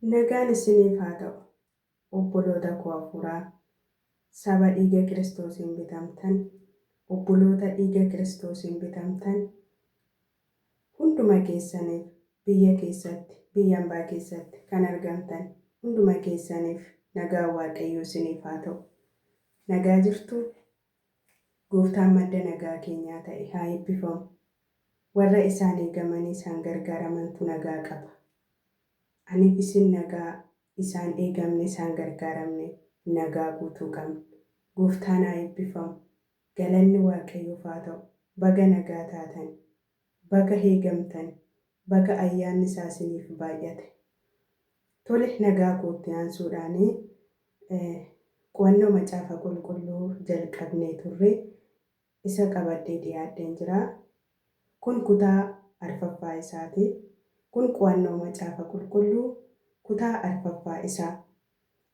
Nagaan isiniif haa ta'u, obboloota koo hafuuraa, saba dhiiga Kiristoosiin bitamtan, obboloota dhiiga Kiristoosiin bitamtan, hunduma keessaniif biyya keessatti, biyya hambaa keessatti kan argamtan, hunduma keessaniif nagaan Waaqayyoo isiniif haa ta'u. Nagaa jirtu Gooftaan madda nagaa keenyaa ta'e haa eebbifamu. Warra isaan eegamanii isaan gargaaramantu nagaa qaba. Aniif isin nagaa isaan eegamne isaan gargaaramne nagaa guutuu qabna. Gooftaan haa eebbifamu. Galanni Waaqayyoof haa ta'u. Baga nagaa taatan, baga eegamtan, baga ayyaanni isaa isiniif baay'ate. Tole, nagaa kootti aansuudhaan qo'annoo macaafa qulqulluu jalqabnee turre isa qabadhee dhiyaadheen jira. Kun kutaa arfaffaa isaati. Kun qo'annoo macaafa qulqulluu kutaa arfaffaa isaa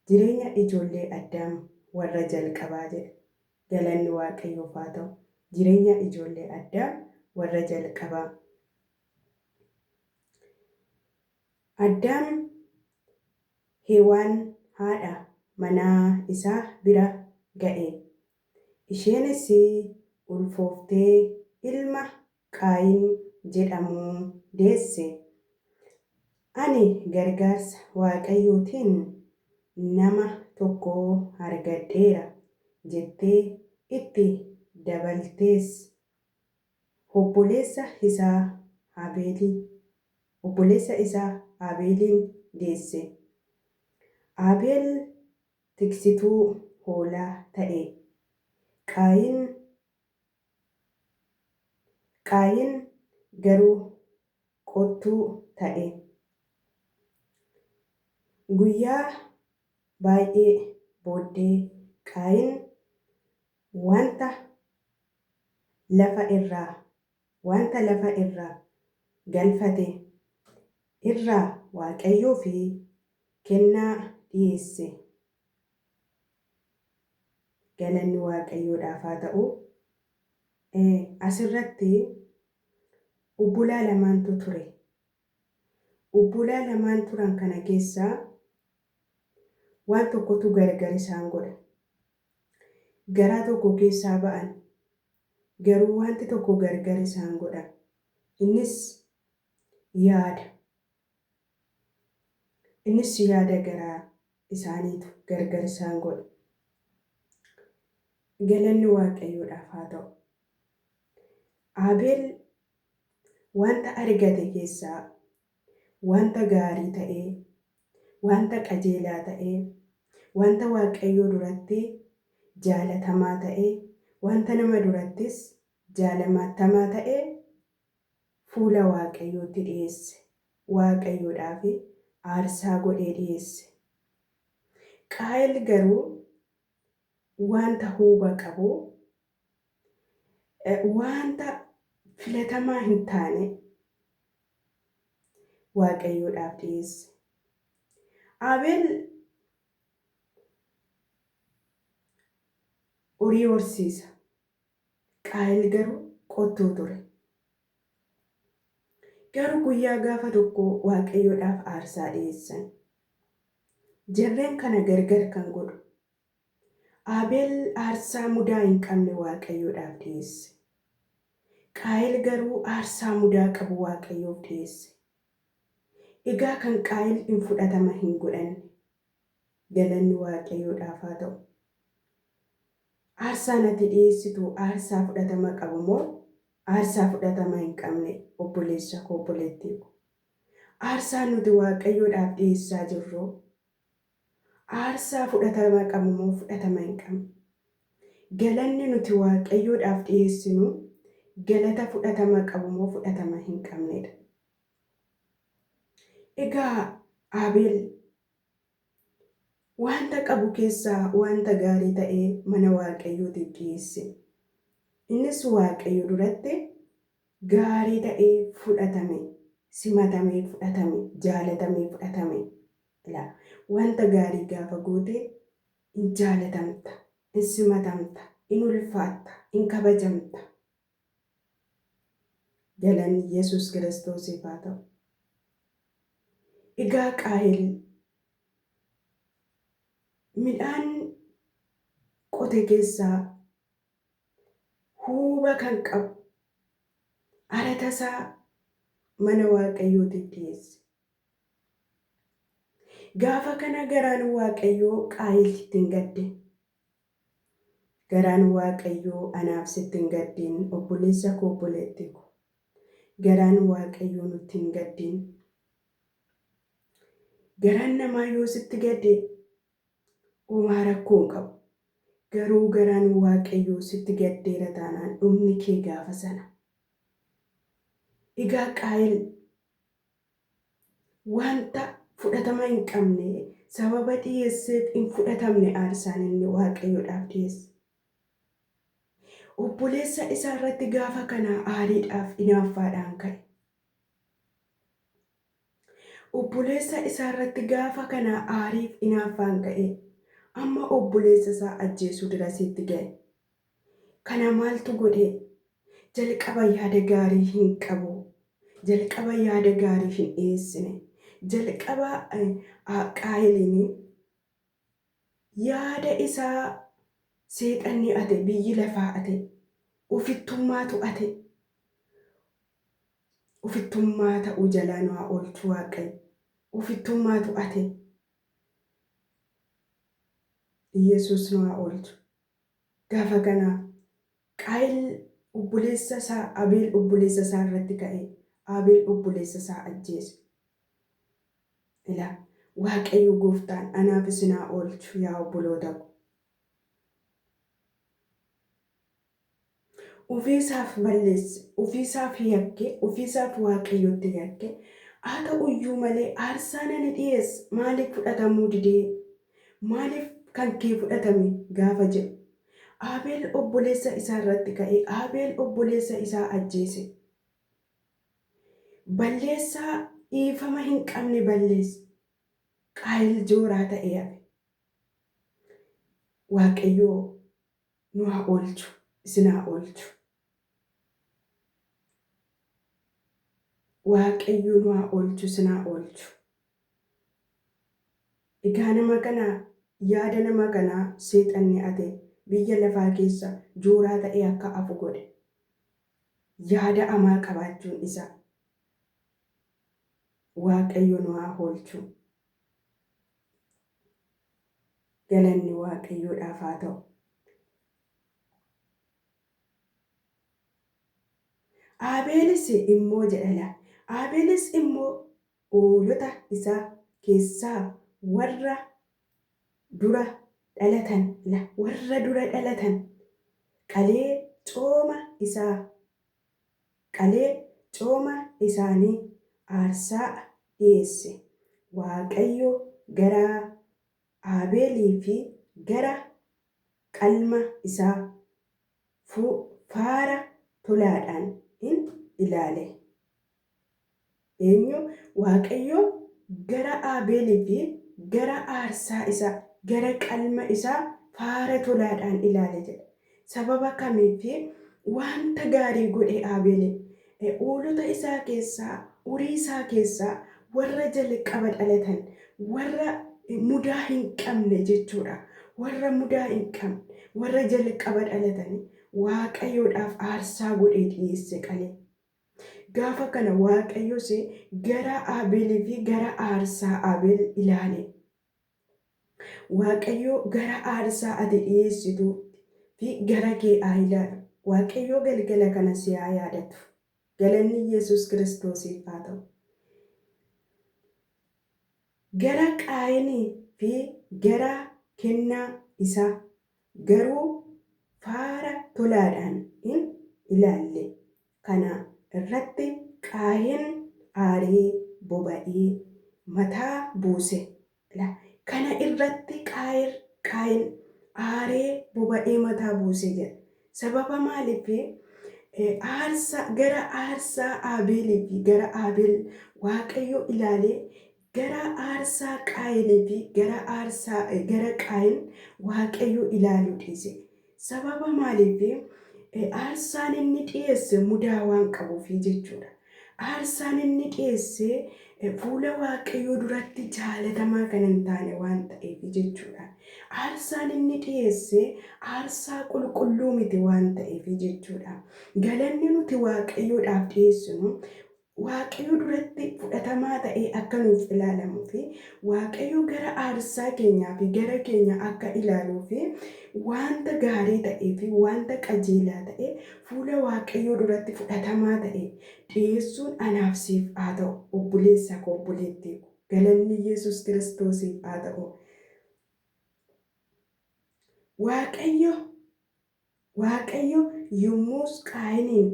jireenya ijoollee Addaam warra jalqabaa jedha. Galanni Waaqayyoof haa ta'u. Jireenya ijoollee Addaam warra jalqabaa. Addaam Heewaan haadha manaa isaa bira ga'e. Isheenis ulfooftee ilma Qaayin jedhamu deesse. Ani gargaarsa Waaqayyootiin nama tokko argadheera jettee itti dabaltees obboleessa isaa Abeeliin deesse. Abeel tiksituu hoolaa ta'e. Qaayin garuu qottuu ta'e. Guyyaa baay'ee booddee Qaayin wanta lafa irraa galfate irraa Waaqayyoof kennaa dhiyeesse. Galanni Waaqayyoodhaaf haa ta'u. Asirratti obbolaa lamaantu ture. Obbolaa lamaan turan kana keessaa waan tokkotu gargar isaan godha. Garaa tokko keessaa ba'an, garuu wanti tokko gargar isaan godha. Innis yaada garaa isaaniitu gargar isaan godha. Galanni Waaqayyoodhaaf haa ta'u. Abeel wanta argate keessaa wanta gaarii ta'ee, wanta qajeelaa ta'ee, wanta Waaqayyoo duratti jaalatamaa ta'ee, wanta nama durattis jaalamatamaa ta'ee fuula Waaqayyootti dhiyeesse. Waaqayyoodhaaf aarsaa godhee dhiyeesse. Qaayil garuu wanta huuba qabu, wanta filatamaa hin taane Waaqayyoodhaaf dhiyeesse. Abeel horii horsiisa. Qaayil garuu qottuu ture. Garuu guyyaa gaafa tokko Waaqayyoodhaaf aarsaa dhiyeessan. Jarreen kana gargar kan godhu Abeel aarsaa mudaa hin qabne Waaqayyoodhaaf dhiyeesse. Qaayil garuu aarsaa mudaa qabu Waaqayyoof dhiyeesse. Egaa kan Qaayil hin fudhatama hin godhanne. Galanni Waaqayyoodhaaf haa ta'u. Aarsaan ati dhiyeessitu aarsaa fudhatama qabu moo aarsaa fudhatama hin qabne? Obboleessa koo, obboleettii koo. Aarsaan nuti Waaqayyoodhaaf dhiyeessaa jirru aarsaa fudhatama qabu moo fudhatama hin qabne? Galanni nuti Waaqayyoodhaaf dhiyeessinu galata fudhatama qabu moo fudhatama hin qabnedha. Egaa Abeel wanta qabu keessaa wanta gaarii ta'ee mana Waaqayyootiif dhiyeesse. Innis Waaqayyo duratti gaarii ta'ee fudhatame, simatamee fudhatame, jaalatamee fudhatame. Wanta gaarii gaafa goote in jaalatamta, in simatamta, in ulfaatta, in kabajamta. Galanni Yesuus Kiristoosiif haa ta'u. Egaa Qaayil midhaan qote keessaa huuba kan qabu aratasaa mana Waaqayyootiif dhiyeesse. Gaafa kana garaan Waaqayyoo Qaayilitti hin gadde. Garaan Waaqayyoo anaaf sitti hin gaddiin obboleessa koo obboleettii ko. Garaan Waaqayyoo nutti hin gaddiin. Garaan namaa yoo sitti gadde homaa rakkoo hin qabu. Garuu garaan Waaqayyoo sitti gaddeera taanaan dhumni kee gaafa sana. Egaa Qaayil wanta fudhatama hin qabne sababa dhiyeesseef hin fudhatamne aarsaan inni Waaqayyoodhaaf dhiyeesse. Obboleessa isaa irratti gaafa kana aariidhaaf hinaaffaadhaan ka'e. Obboleessa isaa irratti gaafa kana aariif hinaaffaan ka'e. Amma obboleessa isaa ajjeesuu dirasiitti ga'e. Kana maaltu godhe? Jalqaba yaada gaarii hin qabu. Jalqaba yaada gaarii hin dhiyeessine. Jalqaba Qaayiliin yaada isaa seexanni ate, biyyi lafaa ate, ofittummaatu ate. Ofittummaa ta'uu jalaa nu haa oolchu Waaqayyo. Ofittummaatu ate. Yesuus nu haa oolchu. Gaafa kana Qaayil obboleessa isaa Abeel obboleessa isaa irratti ka'e. Abeel obboleessa isaa ajjeese. Ilaa Waaqayyo gooftaan anaaf isin haa oolchu yaa obboloota ko. Ofiisaaf balleesse, ofiisaaf yakke, ofiisaaf Waaqayyotti yakke. Haa ta'u iyyuu malee aarsaan ani dhiyeesse maaliif fudhatamuu didee? Maaliif kan kee fudhatame gaafa jedhu? Abeel obboleessa isaa irratti ka'e. Abeel obboleessa isaa ajjeese. Balleessaa dhiifama hin qabne balleesse. Qaayil jooraa ta'ee hafe. Waaqayyoo nu haa oolchu, isin haa oolchu. Waaqayyoo nu haa oolchu, isin haa oolchu. Egaa nama kanaa yaada nama kanaa seexanni ate biyya lafaa keessa jooraa ta'ee akka hafu godhe. Yaada hamaa qabaachuun isaa. Waaqayyo nu haa oolchu. Galanni Waaqayyoodhaaf haa ta'u. Abeelis immoo jedhala. Abeelis immoo hoolota isaa keessaa warra dura dhalatan qalee cooma isaanii aarsaa dhiyeesse. Waaqayyo gara Abeelii fi gara qalma isaa faara tolaadhaan hin ilaale. Eenyu? Waaqayyo gara Abeelii fi gara aarsaa isaa, gara qalma isaa faara tolaadhaan ilaale jedha. Sababa kamiif? Wanta gaarii godhe Abeeli. Hoolota isaa keessaa, horii isaa keessaa warra jalqaba dhalatan, warra mudaa hin qabne jechuudha. Warra mudaa hin qabne, warra jalqaba dhalatan Waaqayyoodhaaf aarsaa godhee dhiyeesse qalee. Gaafa kana Waaqayyos gara Abeelii fi gara aarsaa Abeel ilaale. Waaqayyo gara aarsaa ati dhiyeessituu fi gara kee haa ilaalu. Waaqayyo galgala kana si haa yaadatu. Galanni Yesuus Kiristoosiif haa ta'u. Gara Qaayinii fi gara kennaa isaa garuu faara tolaadhaan hin ilaalle. Kana irratti Qaayin aaree boba'ee mataa buuse. Kana irratti Qaayin aaree boba'ee mataa buuse jedha. Sababa maaliif? Gara aarsaa Abeelii fi gara Abeel Waaqayyo ilaalee gara aarsaa Qaayinii fi gara Qaayin Waaqayyo ilaaluu dhiise. Sababa maaliif? Aarsaan inni dhiyeesse mudaa waan qabuuf jechuudha. Aarsaan inni dhiyeesse fuula waaqayyoo duratti jaalatamaa kan hin taane waan ta'eef jechuudha. Aarsaan inni dhiyeesse aarsaa qulqulluu miti waan ta'eef jechuudha. Galanni nuti waaqayyoodhaaf dhiyeessinu waaqayyo duratti fudhatamaa ta'ee akka nuuf ilaalamuu fi waaqayyo gara aarsaa keenyaa fi gara keenya akka ilaaluu fi wanta gaarii ta'ee fi wanta qajeelaa ta'e fuula waaqayyoo duratti fudhatamaa ta'e dhiyeessuun anaaf siif haa ta'u, obboleessa koo obboleettii koo. Galanni Yesuus Kiristoosiif haa ta'u. Waaqayyo yommus Qaayiniin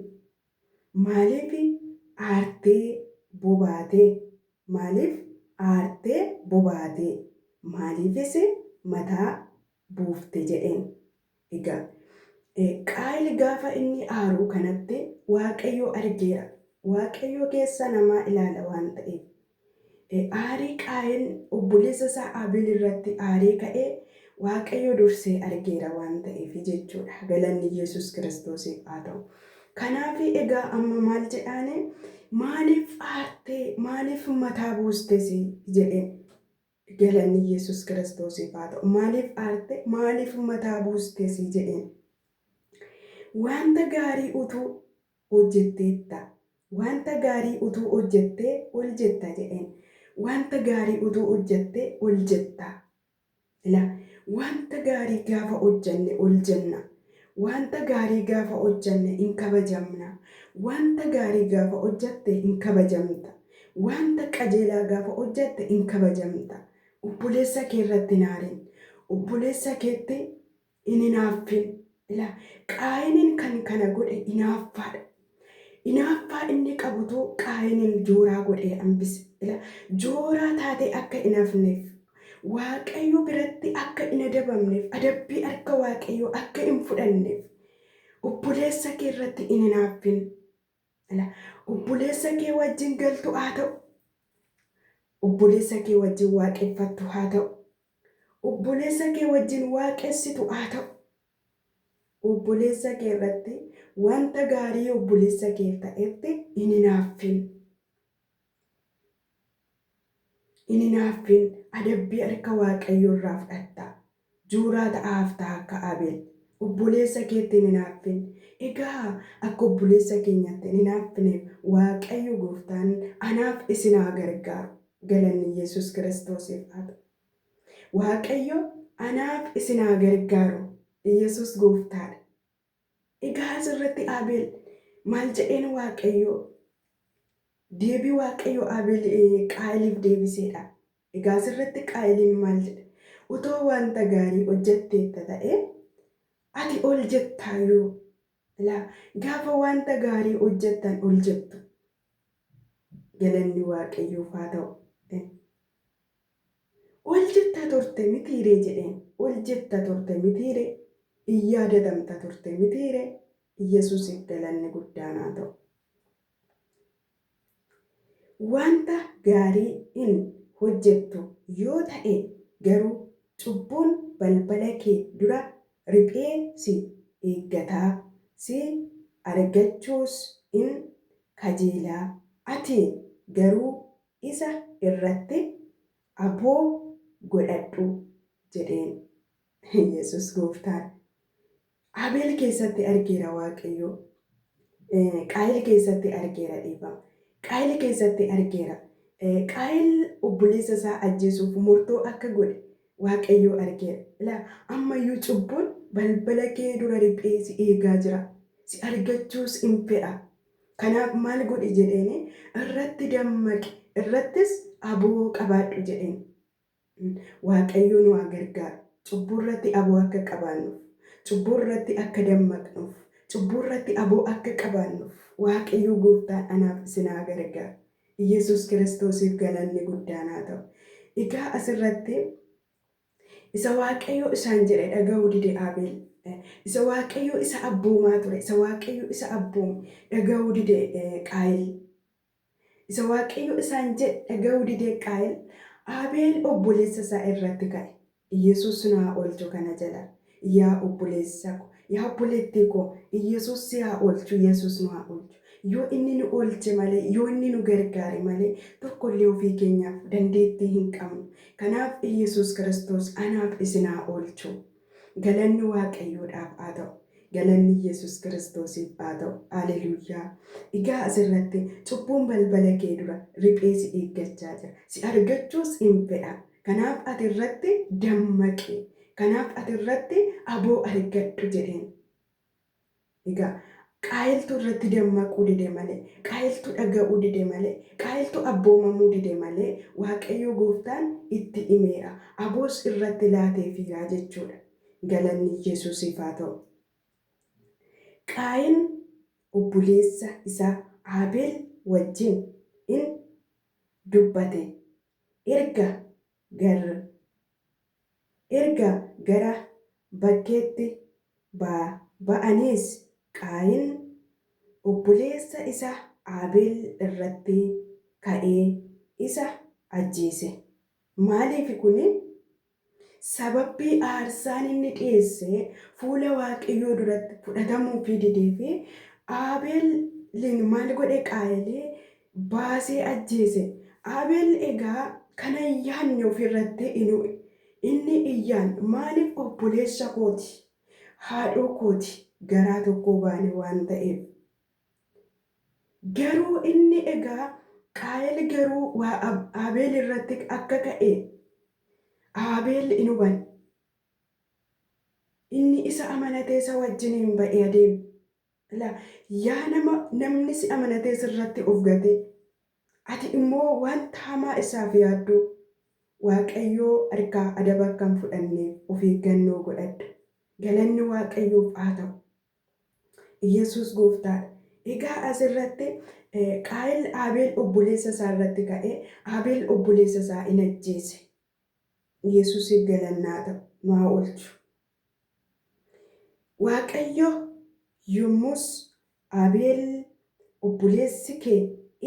maaliif aartee bobaatee maaliifis mataa buufte jedheen. Egaa Qaayil gaafa inni aaru kanatti waaqayyo argeera. Waaqayyo keessa namaa ilaala waan ta'eef aarii Qaayil obboleessa isaa Abeel irratti aarii ka'ee waaqayyo dursee argeera waan ta'eef jechuudha. Galanni Yesuus Kiristoosiif haa ta'u. Kanaaf egaa amma maal jedhaane maaliif aartee maaliif mataa buustes jedheen. Galanni Yesuus Kiristoosiif haa ta'u. Maaliif aartee maaliif mataa buustes jedheen. Wanta gaarii utuu hojjetteetta. Wanta gaarii utuu hojjettee ol jetta jedheen. Wanta gaarii utuu hojjettee ol jetta. Wanta gaarii gaafa hojjenne ol jenna. Wanta gaarii gaafa hojjenne in kabajamna. Wanta gaarii gaafa hojjette in kabajamta. Wanta qajeelaa gaafa hojjette in kabajamta. Obboleessa kee irratti hin aarin. Obboleessa keetti hin hinaaffin. Qaayiniin kan kana godhe hinaaffaadha. Hinaaffaa inni qabutu Qaayiniin jooraa godhee hambise. Jooraa taatee akka hin hafneef waaqayyo biratti akka hin adabamneef adabbii harka waaqayyo akka hin fudhanneef obboleessa kee irratti hin hinaaffin. Obboleessa kee wajjin galtu haa ta'u. Obboleessa kee wajjin waaqeffattu haa ta'u. Obboleessa kee wajjin waaqessitu haa ta'u. Obboleessa kee irratti wanta gaarii obboleessa kee ta'etti hin hinaaffin. Hin hinaaffin. Adabbii harka waaqayyoo irraa fudhatta. Jooraa ta'aaf ta'a akka Abeel. Obboleessa keetti hin hinaaffin. Egaa akka obboleessa keenyatti hin hinaaffineef waaqayyo gooftaan anaaf isin haa gargaaru. Galanni Yesuus Kiristoosiif haa ta'u. Waaqayyo anaaf isin haa gargaaru. Yesuus gooftaadha. Egaa asirratti Abeel maal jedheen waaqayyo deebii waaqayyo Abeel Qaayiliif deebiseedha. Egaa asirratti Qaayiliin maal jedhe? Utoo wanta gaarii hojjetteetta ta'e ati ol jettaayyuu. Gaafa wanta gaarii hojjettan ol jettu. Galanni waaqayyoof haa ta'u. Ol jetta turte mitiiree jedheen. Ol jetta turte mitiiree. In yaadatamta turte mitiiree. Yesuusiif galanni guddaan haa ta'u. Wanta gaarii hin hojjettu yoo ta'e garuu cubbuun balbala kee dura riphee si eeggataa, si argachuus in kajeelaa. Ati garuu isa irratti aboo godhadhu jedheen. Yesuus gooftaan. Abeel keessatti argeera waaqayyo. Qaayil keessatti argeera dhiifama. Qaayil keessatti argeera. Qaayil obboleessa isaa ajjeesuuf murtoo akka godhe waaqayyo argeera. Ammayyuu cubbuun balbala kee dura riphee si eegaa jira. Si argachuus hin fedha. Kanaaf maal godhi jedheeni irratti dammaqi. Irrattis aboo qabaadhu jedheen. Waaqayyo nu haa gargaaru. Cubbuu irratti aboo akka qabaannuuf. Cubbuu irratti akka dammaqnuuf. Cubbuu irratti aboo akka qabaannuuf. Waaqayyo gooftaan anaaf isin haa gargaaru. Yesuus Kiristoosiif galanni guddaan haa ta'u. Egaa asirratti isa waaqayyo isaan jedhe dhaga'uu dide Abeel. Isa waaqayyo isa abboomaa ture. Isa waaqayyo isa abboome dhaga'uu dide Qaayil. Isa waaqayyo isaan jedhe dhaga'uu dide Qaayil. Abeel obboleessa isaa irratti ka'e. Yesuus nu haa oolchu kana jala. Yaa obboleessa ko, yaa obboleettii ko, Yesuus si haa oolchu. Yesuus nu haa oolchu. yoo inni nu oolche malee, yoo inni nu gargaare malee tokkollee ofii keenyaaf dandeettii hin qabnu. Kanaaf Yesuus Kiristoos anaaf isin haa oolchu. Galanni Waaqayyoodhaaf haa ta'u. Galanni Yesuus Kiristoosiif haa ta'u. Haleluuyaa. Egaa asirratti cubbuun balbala kee dura riphee si eeggachaa jira. Si argachuus hin fedha. Kanaaf ati irratti dammaqi. Kanaaf ati irratti aboo argadhu jedheen. Egaa qaayiltuu irratti dammaquu dide malee, qaayiltuu dhaga'uu dide malee, qaayiltuu abboomamuu dide malee Waaqayyo Gooftaan itti himeera. Aboos irratti laateefiiraa jechuudha. Galanni Yesuusiif haa ta'u. Qaayin obboleessa isaa Abeel wajjin in dubbate. Erga gara bakkeetti ba'aniis Qaayin obboleessa isaa Abeel irratti ka'ee isa ajjeese. Maaliif kuni? Sababii aarsaan inni dhiyeesse fuula Waaqayyoo duratti fudhatamuufii didee fi Abeeliin maal godhe? Qaayilee baasee ajjeese. Abeel egaa kana iyyaanne ofirratti inni iyyaan maaliif obboleessa kooti, haadhoo kooti garaa tokko baane waan ta'eef. Garuu inni egaa Qaayil garuu Abeel irratti akka ka'e Abeel in hubanne. Inni isa amanatee isa wajjin hin ba'e adeemu. Yaa namni si amanatee sirratti of gate, ati immoo wanta hamaa isaaf yaaddu Waaqayyoo harkaa adaba akka hin fudhanneef of eeggannoo godhadhu. Galanni Waaqayyoof haa ta'u. Yesuus Gooftaadha. Egaa asirratti Qaayil Abeel obboleessa isaa irratti ka'ee Abeel obboleessa isaa in ajjeese. Yesuusiif galannaa ta'u nu haa oolchu. Waaqayyo yommus Abeel obboleessi kee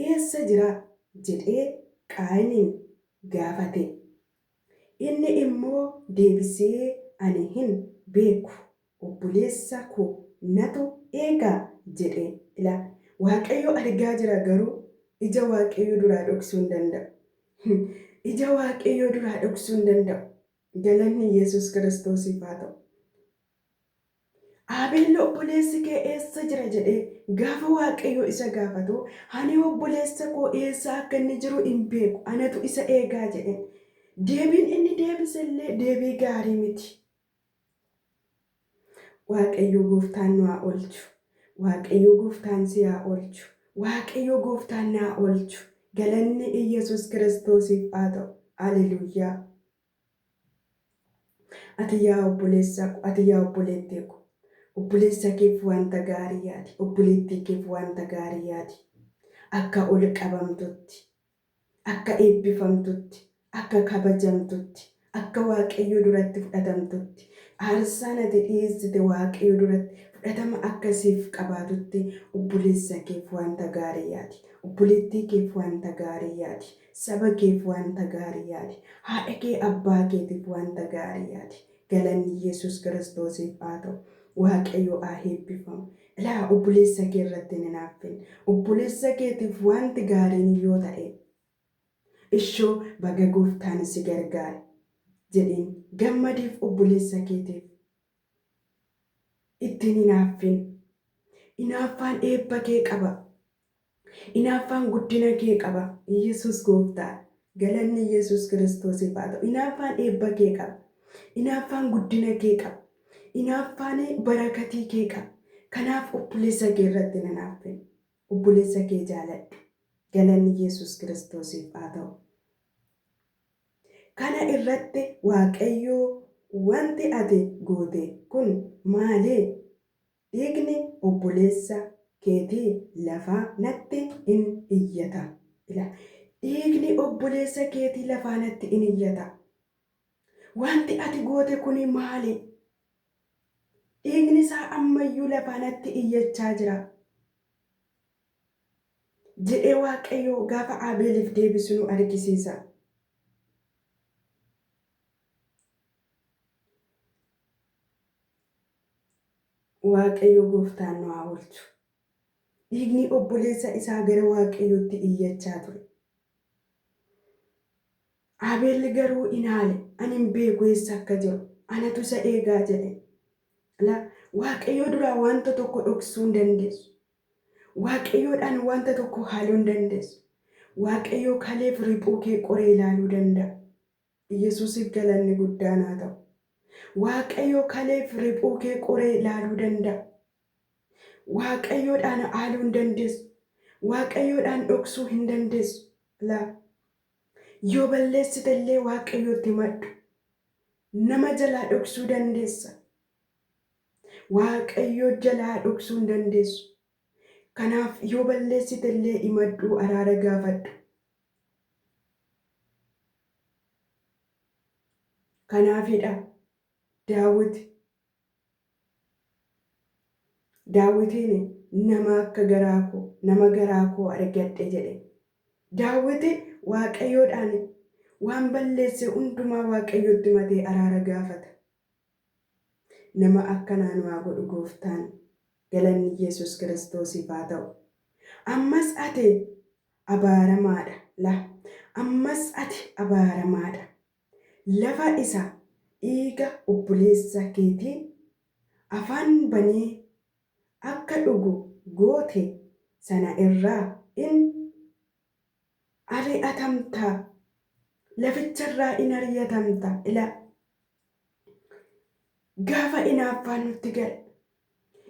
eessa jira jedhee Qaayiniin gaafate. Inni immoo deebisee ani hin beeku obboleessa koo natu eegaa jedhe. Waaqayyo argaa jira garuu ija Waaqayyo duraa dhoksuu hin danda'u. Ija Waaqayyoo duraa dhoksuu hin danda'u. Galanni Yesuus Kiristoosiif haa ta'u. Abeel obboleessi kee eessa jira jedhee gaafa Waaqayyo isa gaafatu, ani obboleessa koo eessa akka inni jiru hin beeku, anatu isa eegaa jedhe. Deebiin inni deebise illee deebii gaarii miti. Waaqayyo Gooftaan nu haa oolchu. Waaqayyo Gooftaan si haa oolchu. Waaqayyo Gooftaan na haa oolchu. Galanni Yesuus Kiristoosiif haa ta'u. Haleluuyaa. Ati yaa obboleessa ko, ati yaa obboleettii ko, obboleessa keef wanta gaarii yaadi, obboleettii keef wanta gaarii yaadi. Akka ol qabamtutti, akka eebbifamtutti, akka kabajamtutti, akka Waaqayyo duratti fudhatamtutti, aarsaan ati dhiyeessite Waaqayyo duratti fudhatama akkasiif qabaatutti obboleessa keef wanta gaarii yaadi. Obboleettii keef wanta gaarii yaadi. Saba keef wanta gaarii yaadi. Haadha kee abbaa keetiif wanta gaarii yaadi. Galanni Yesuus Kiristoosiif haa ta'u. Waaqayyo haa eebbifamu. Ilaa obboleessa kee irratti hin hinaaffin. Obboleessa keetiif wanti gaariin yoo ta'e ishoo baga Gooftaan si gargaare jedhiin gammadiif obboleessa keetiif. Ittiin hinaaffin. Hinaaffaan eebba kee qaba. Hinaaffaan guddina kee qaba. Yesuus Gooftaa. Galanni Yesuus Kiristoosiif haa ta'u. Hinaaffaan eebba kee qaba. Hinaaffaan guddina kee qaba. Hinaaffaan barakatii kee qaba. Kanaaf obboleessa kee irratti hin hinaaffin. Obboleessa kee jaaladhu. Galanni Yesuus Kiristoosiif haa ta'u. Kana irratti Waaqayyo wanti ati goote kun maali? Dhiigni obboleessa keetii lafaa natti in iyyata. Dhiigni obboleessa keetii lafaa natti in iyyata. Wanti ati goote kuni maali? Dhiigni isaa ammayyuu lafaa natti iyyachaa jira jedhee Waaqayyo gaafa Abeeliif deebisu nu argisiisa. Waaqayyo Gooftaan nu haa oolchu. Dhiigni obboleessa isaa gara Waaqayyootti iyyachaa ture. Abeel garuu inaale, ani hin beeku eessa akka jiru, anatu isa eegaa jedhe. Waaqayyoo duraa wanta tokko dhoksuu hin dandeessu. Waaqayyoodhaan wanta tokko haaluu hin dandeessu. Waaqayyoo kaleef riphuu kee qoree ilaaluu danda'a. Yesuusiif galanni guddaan haa ta'u. Waaqayyoo kaleef riphuu kee qoree ilaaluu danda'a. Waaqayyoodhaan haaluu hin dandeessu. Waaqayyoodhaan dhoksuu hin dandeessu. Yoo balleessite illee Waaqayyootti himadhu. Nama jalaa dhoksuu dandeessa. Waaqayyoo jalaa dhoksuu hin dandeessu. Kanaaf yoo balleessite illee himadhu, araara gaafadhu. Kanaafidha Daawitiin nama akka nama garaa koo argadhe jedhe. Daawiti Waaqayyoodhaan waan balleesse hundumaa Waaqayyootti himatee araara gaafata. Nama akkanaa nu haa godhu Gooftaan. Galanni Yesuus Kiristoosiif haa ta'u. Ammas ati abaaramaadha. Ammas ati abaaramaadha. Lafa isa dhiiga obboleessa keetii afaan banee akka dhugu goote sana irraa in ari'atamta. Laficharraa in ari'atamta. Gaafa hinaaffaan nutti gale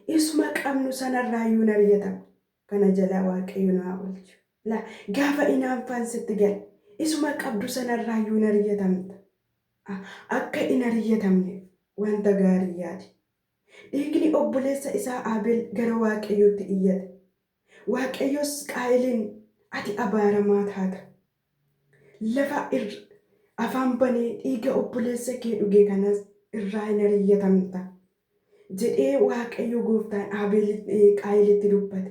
isuma qabnu sanarraa iyyuu in ari'atama. Kana jala Waaqayyo nu haa oolchu. Gaafa hinaaffaan sitti gale isuma qabdu sanarraa iyyuu in ari'atamta. Akka in ari'atamne wanta gaarii yaadi. Dhiigni obboleessa isaa Abeel gara Waaqayyootti iyyate. Waaqayyos Qaayeliin ati abaaramaa taata. Lafa afaan banee dhiiga obboleessa kee dhuge kanas irraa in ari'atamta jedhee Waaqayyo Gooftaan Qaayelitti dubbate.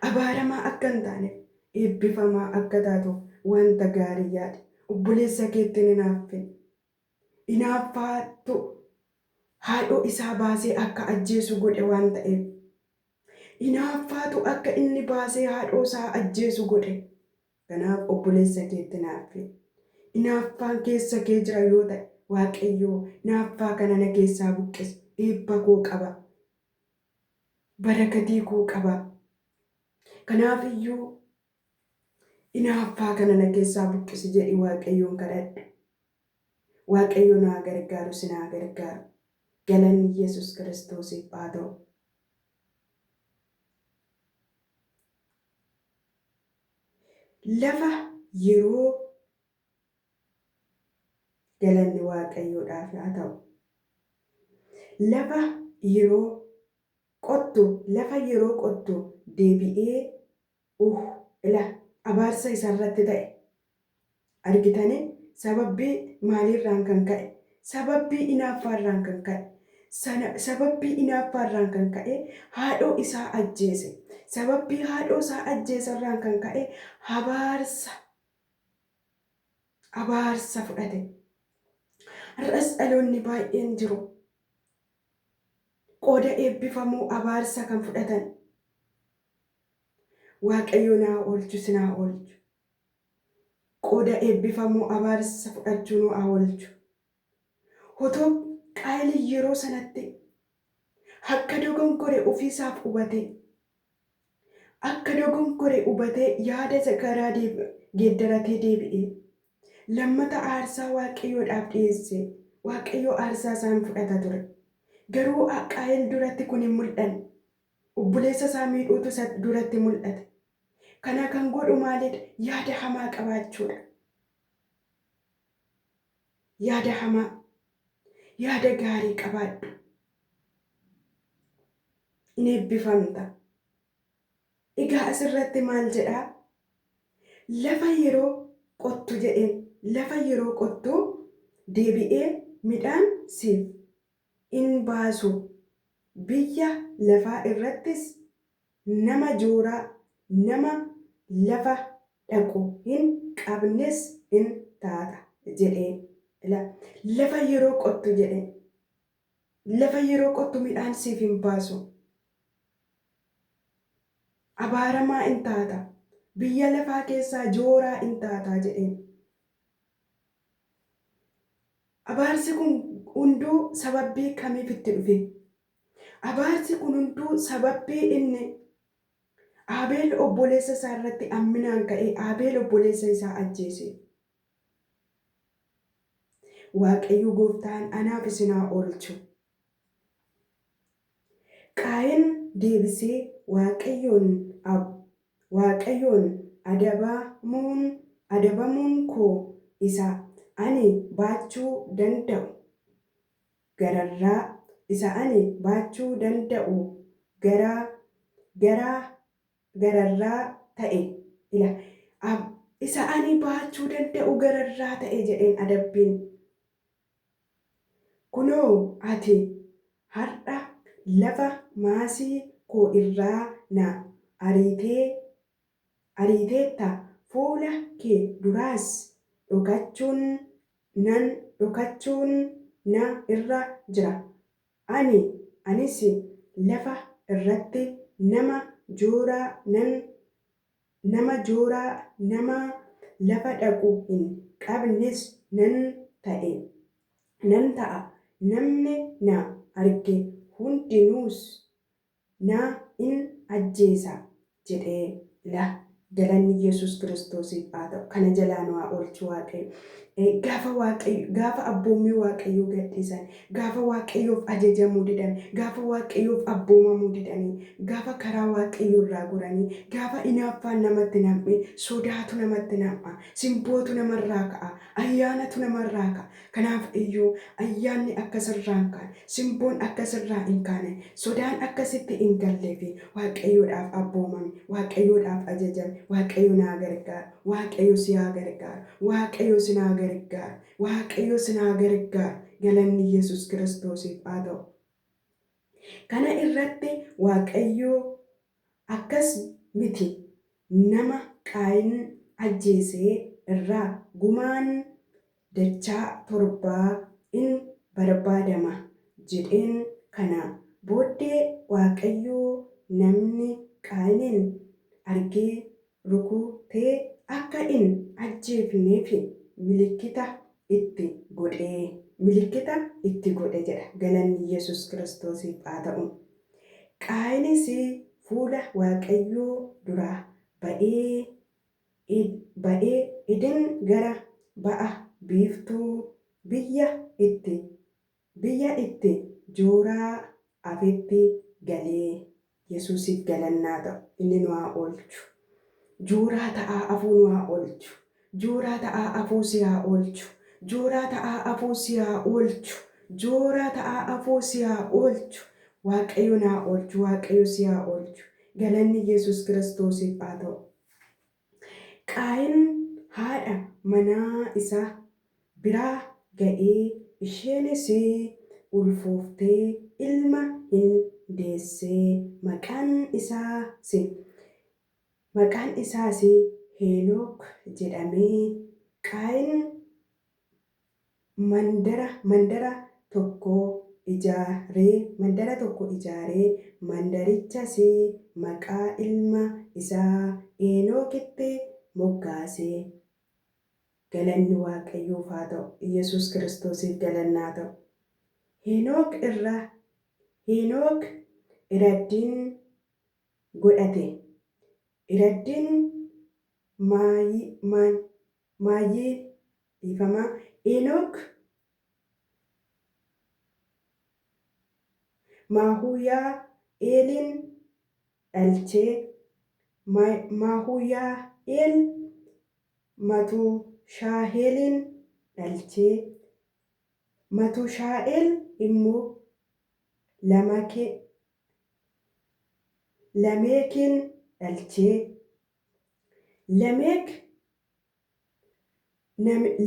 Abaaramaa akka hin taaneef eebbifamaa akka taatuuf wanta gaarii yaadi. Obboleessa keetti hin hinaaffin. Hinaaffaatu haadhoo isaa baasee akka ajjeesu godhe waan ta'eef. Hinaaffaatu akka inni baasee haadhoo isaa ajjeesu godhe. Kanaaf obboleessa keetti hin hinaaffin. Hinaaffaan keessa kee jira yoo ta'e Waaqayyoo hinaaffaa kana na keessaa buqqisi. Eebba koo qaba. Barakatii koo qaba. Kanaaf iyyuu hinaaffaa kana na keessaa buqqisi jedhi Waaqayyoon kadhadhu. Waaqayyo na gargaaru, si na gargaaru. Galanni Yesuus Kiristoosiif haa ta'u. Lafa yeroo galanni Waaqayyoodhaaf haa ta'u. Lafa yeroo qottu deebi'ee abaarsa isarratti ta'e argitanii sababbii maaliirraan kan ka'e? Sababbii hinaaffaarraan kan ka'e. Sababbii hinaaffaarraan kan ka'e haadhoo isaa ajjeese. Sababbii haadhoo isaa ajjeesarraan kan ka'e abaarsa fudhate. Har'as dhaloonni baay'een jiru. Qooda eebbifamuu abaarsa kan fudhatan. Waaqayyo naa oolchu, si naa oolchu. Qooda eebbifamuu abaarsa fudhachuu nu haa oolchu. Otoo Qaayeliin yeroo sanatti akka dogongore ofiisaaf hubatee yaada isa karaa geeddaratee deebi'ee lammata aarsaa Waaqayyoodhaaf dhiyeesse. Waaqayyo aarsaa isaan fudhata ture. Garuu Qaayel duratti kun hin mul'anne. Obboleessa isaa miidhuutu isa duratti mul'ate. Kana kan godhu maalidha? Yaada hamaa qabaachuudha. Yaada hamaa, yaada gaarii qabaadhu. In eebbifamta. Egaa asirratti maal jedhaa? Lafa yeroo qottu jedheen. Lafa yeroo qottu deebi'ee midhaan siif in baasu. Biyya lafaa irrattis nama jooraa, nama lafa dhaqu hin qabnes in taata jedhee. Lafa yeroo qottu jedheen. Lafa yeroo qottu midhaan siif hin baasu. abaaramaa in taata, biyya lafaa keessaa jooraa in taataa jedheen. Abaarsi kun hunduu sababii kamiif itti dhufe? Abaarsi kun hunduu sababii inni Abeel obboleessa isaa irratti hamminaan ka'ee Abeel obboleessa isaa ajjeese. Waaqayyo gooftaan anaaf isin haa oolchu. Qaayin deebisee Waaqayyoon adabamuun koo isa ani baachuu danda'u gararraa ta'e isa ani baachuu danda'u gararraa ta'e jedheen adabbiin. Kunoo ati har'a lafa maasii koo irraa na ariiteetta, fuula kee duraas dhokachuun na irra jira. Anis lafa irratti nama jooraa nama lafa dhaqu hin qabnes nan ta'a. Namni na arge hundinuus na in ajjeesa jedhee la. Galanni Yesuus Kiristoosiif haa ta'u. Kana jalaa nu haa oolchu Waaqayyo. Gaafa abboommii Waaqayyoo gadhiisan, gaafa Waaqayyoof ajajamuu didan, gaafa Waaqayyoof abboomamuu didanii, gaafa karaa Waaqayyoo irraa goranii, gaafa hinaaffaan namatti nam'e, sodaatu namatti nam'a, simbootu namarraa ka'a, ayyaanatu namarraa ka'a. Kanaaf iyyuu ayyaanni akka sirraa hin kaane, simboon akka sirraa hin kaane, sodaan akkasitti hin galleefi Waaqayyoodhaaf abboomame, Waaqayyoodhaaf ajajame, Waaqayyo naa gargaaru, Waaqayyo si haa gargaaru, Waaqayyo si naa gargaaru, Waaqayyo si naa gargaaru. Galanni Yesuus Kiristoosiif haa ta'u. Kana irratti Waaqayyo akkas miti nama Qaayin ajjeesee irraa gumaan dachaa 7 in barbaadama jedheen. Kana booddee Waaqayyo namni Qaayinin argee rukutee akka in ajjeefneef milikkita itti godhe jedha. Galanni Yesuus Kiristoosiif haa ta'u. Qaayinis fuula Waaqayyoo duraa ba'ee idin gara ba'a biiftuu biyya itti jooraa afetti galee. Yesuusiif galannaa ta'u. Inni nu haa oolchu. Jooraa ta'aa afuu nu haa oolchu. Jooraa ta'aa afuu si haa oolchu. Jooraa ta'aa afuu si haa oolchu. Jooraa ta'aa afuu si haa oolchu. Waaqayyo naa oolchu. Waaqayyo si haa oolchu. Galanni Yesuus Kiristoosiif haa ta'u. Qaayin haadha manaa isaa biraa ga'ee isheenis ulfooftee ilma hin deessee maqaan isaas Henook jedhamee. Qaayin mandara tokko ijaaree mandarichas maqaa ilma isaa Henookitti moggaase. Galanni Waaqayyoof haa ta'u. Yesuus Kiristoosiif galannaa ta'u. Henook iraddiin godhate. Iraddiin maayii dhiifama. Henook Mahuyaa'eelin dhalchee. Mahuyaa'eel Matushaa'eelin dhalchee. Matushaa'eel immoo Lameekin dhalchee.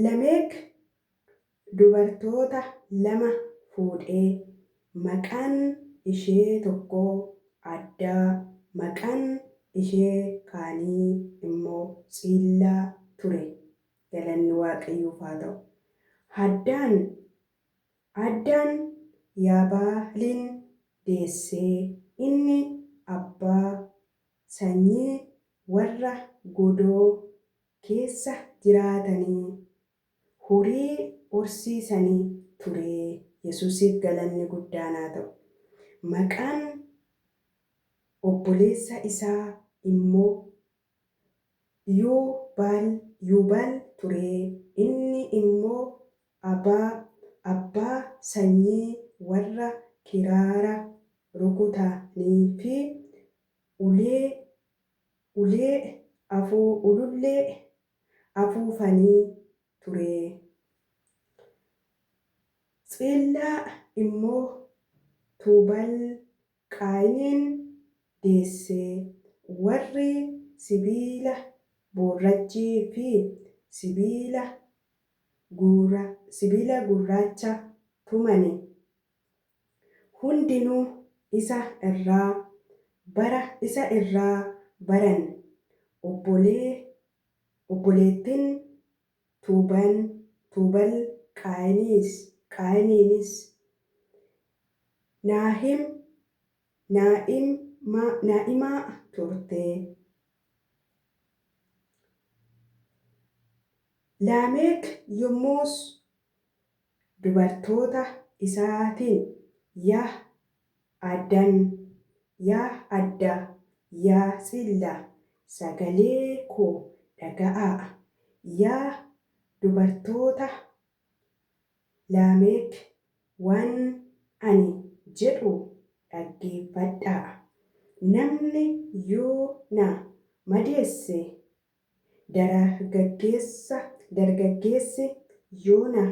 Lameek dubartoota 2 fuudhee. Maqaan ishee tokko Addaa, maqaan ishee kaanii immoo Tsiillaa ture. Galanni Waaqayyoof haa ta'u. Addaan Yaabaalin deessee. Inni abbaa sanyii warra godoo keessa jiraatanii horii horsiisanii ture. Yesuusiif galanni guddaan haa ta'u. Maqaan obboleessa isaa immoo Yuubaal ture. Inni immoo abbaa sanyii warra kiraara rukutanii fi ulullee afuufanii ture. Tsiillaa immoo Tuubaal Qaayinin deesse. Warri sibiila boorrachii fi sibiila gurraacha tumani hundinuu isa irraa baran. Obboleettiin Tuubaal Qaayiniinis Naa'imaa turte. Laameek yommus dubartoota isaatiin yaa adda yaa tsiilla sagalee koo dhaga'aa. Yaa dubartoota Laameek waan ani jedhu dhaggeeffadhaa. Namni yoo na madeesse dargaggeessi yoo na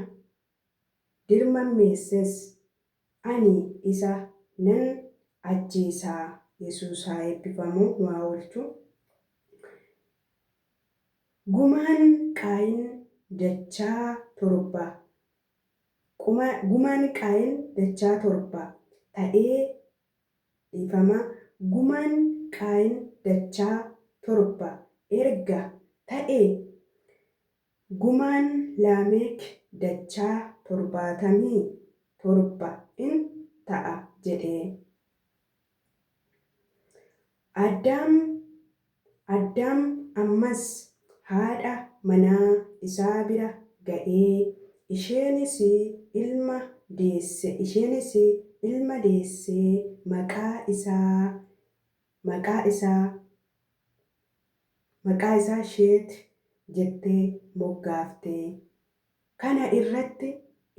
dirmammeesses ani isa nan ajjeesa. Yesuus haa eebbifamu. Nu haa oolchu. Gumaan Qaayin dachaa torba ta'ee dhiifama. Gumaan Qaayin dachaa torba erga ta'ee gumaan Laameek dachaa 77 in ta'a jedhe. Addaam ammas haadha manaa isaa bira ga'ee isheenis ilma deesse. Maqaa isaa Sheet jettee moggaafte. Kana irratti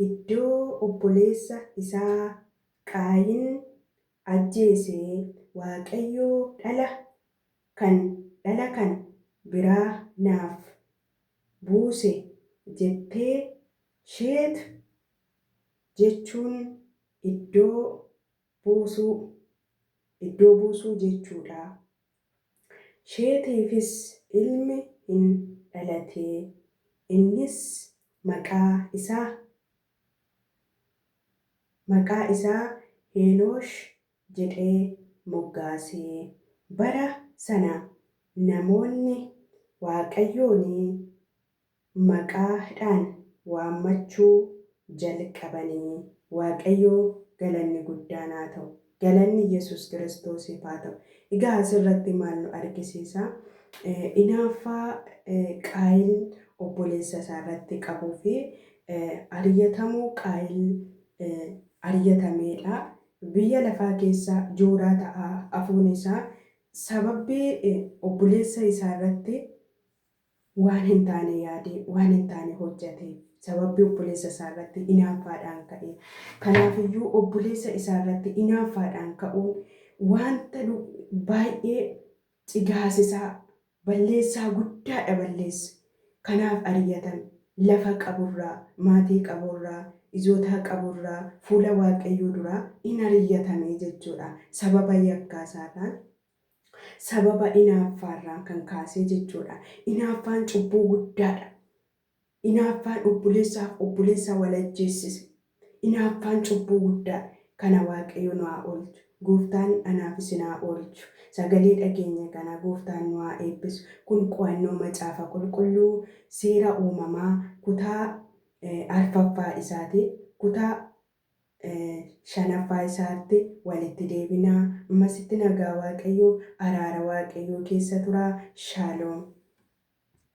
iddoo obboleessa isaa Qaayin ajjeese Waaqayyo dhala kan biraa naaf buuse jettee. Sheet jechuun iddoo buusuu jechuudha. Sheetiifis ilmi hin dhalate. Innis maqaa isaa Henoosh jedhee moggaase. Bara sana namoonni Waaqayyoon maqaadhaan waammachuu jalqabanii. Waaqayyoo galanni guddaan haa ta'u. Galanni Yesuus Kiristoosiif haa ta'u. Egaa asirratti maal nu argisiisa? Hinaaffaa Qaayin obboleessa isaa irratti qabuu fi ariyatamuu Qaayin ariyatameedha. Biyya lafaa keessa jooraa ta'aa hafuun isaa sababii obboleessa isaa irratti waan hin taane yaadee waan hin taane hojjeteef sababii obboleessa isaa irratti hinaaffaadhaan ka'e. Kanaafiyyuu obboleessa isaa irratti hinaaffaadhaan ka'uun wanta baay'ee cigaasisaa balleessaa guddaadha balleessa. Kanaaf ariyatame lafa qaburraa, maatii qaburraa, ijootaa qaburraa, fuula Waaqayyoo duraa in ariyatame jechuudha. Sababa yakkaasaadhaan. Sababa hinaaffaarraan kan kaasee jechuudha. Hinaaffaan cubbuu guddaadha. Hinaaffaan obboleessa wal ajjeessise. Hinaaffaan cubbuu guddaadha. Kana Waaqayyo nu haa oolchu. Gooftaan anaafis haa oolchu. Sagalee dhageenya kana Gooftaan nu haa eebbisu. Kun qo'annoo macaafa qulqulluu seera uumamaa kutaa arfaffaa isaati. Kutaa shanaffaa isaatti walitti deebinaa. Ammasitti nagaa Waaqayyoo, araara Waaqayyoo keessa turaa. Shaaloom.